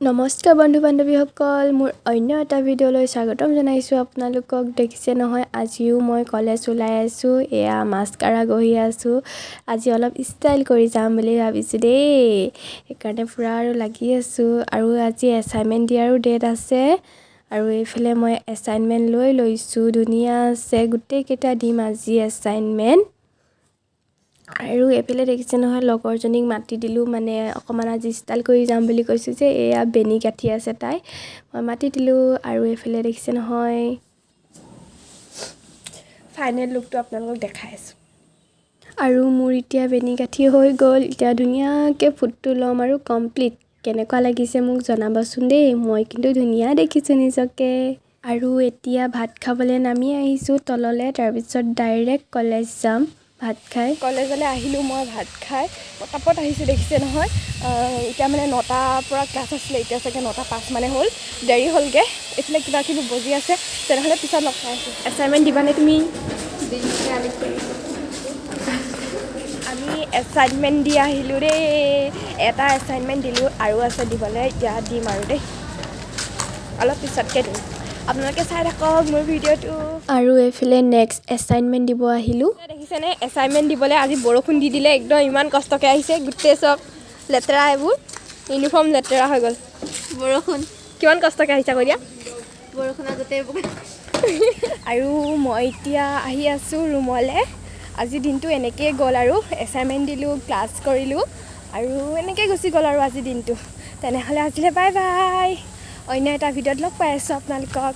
নমস্কাৰ বন্ধু বান্ধৱীসকল, মোৰ অন্য এটা ভিডিঅ'লৈ স্বাগতম জনাইছোঁ আপোনালোকক। দেখিছে নহয়, আজিও মই কলেজ ওলাই আছোঁ। এয়া মাস্কাৰা গঢ়ি আছোঁ। আজি অলপ ষ্টাইল কৰি যাম বুলি ভাবিছোঁ দেই, সেইকাৰণে পূৰা আৰু লাগি আছোঁ। আৰু আজি এছাইনমেণ্ট দিয়াৰো ডেট আছে। আৰু এইফালে মই এছাইনমেণ্ট লৈ লৈছোঁ, ধুনীয়া আছে। গোটেইকেইটা দিম আজি এছাইনমেণ্ট। আৰু এইফালে দেখিছে নহয়, লগৰজনীক মাতি দিলোঁ, মানে অকণমান আজি ষ্টাইল কৰি যাম বুলি কৈছোঁ যে। এয়া বেনি গাঁঠি আছে তাই, মই মাতি দিলোঁ। আৰু এইফালে দেখিছে নহয়, ফাইনেল লুকটো আপোনালোকক দেখাই আছোঁ। আৰু মোৰ এতিয়া বেনি গাঁঠি হৈ গ'ল। এতিয়া ধুনীয়াকৈ ফুটটো ল'ম আৰু কমপ্লিট। কেনেকুৱা লাগিছে মোক জনাবচোন দেই, মই কিন্তু ধুনীয়া দেখিছোঁ নিজকে। আৰু এতিয়া ভাত খাবলৈ নামি আহিছোঁ তললৈ, তাৰপিছত ডাইৰেক্ট কলেজ যাম ভাত খাই। কলেজলৈ আহিলোঁ মই ভাত খাই, পটাপট আহিছোঁ। দেখিছে নহয়, এতিয়া মানে 9টাৰ পৰা ক্লাছ আছিলে, এতিয়া চাগে 9:05 মানে হ'ল, দেৰি হ'লগৈ। এইফালে কিবা কিবি বজি আছে, তেনেহ'লে পিছত লগ পাই আছোঁ। এছাইনমেণ্ট দিবানে তুমি? আমি এছাইনমেণ্ট দি আহিলোঁ দেই। এটা এছাইনমেণ্ট দিলোঁ, আৰু আছে দিবলৈ, এতিয়া দিম আৰু দেই, অলপ পিছতকৈ দিম। আপোনালোকে চাই থাকক মোৰ ভিডিঅ'টো। আৰু এইফালে নেক্সট এছাইনমেণ্ট দিব আহিলোঁ। দেখিছেনে, এছাইনমেণ্ট দিবলৈ আজি বৰষুণ দি দিলে, একদম ইমান কষ্টকৈ আহিছে। গোটেই চব লেতেৰা, এইবোৰ ইউনিফৰ্ম লেতেৰা হৈ গ'ল। বৰষুণ কিমান কষ্টকৈ আহিছে কৈ দিয়া। বৰষুণৰ গোটেই আৰু মই এতিয়া আহি আছোঁ ৰুমলৈ। আজিৰ দিনটো এনেকৈয়ে গ'ল আৰু এছাইনমেণ্ট দিলোঁ, ক্লাছ কৰিলোঁ, আৰু এনেকৈ গুচি গ'ল আৰু আজিৰ দিনটো। তেনেহ'লে আজিলৈ বাই বাই, অন্য এটা ভিডিঅ'ত লগ পাই আছোঁ আপোনালোকক।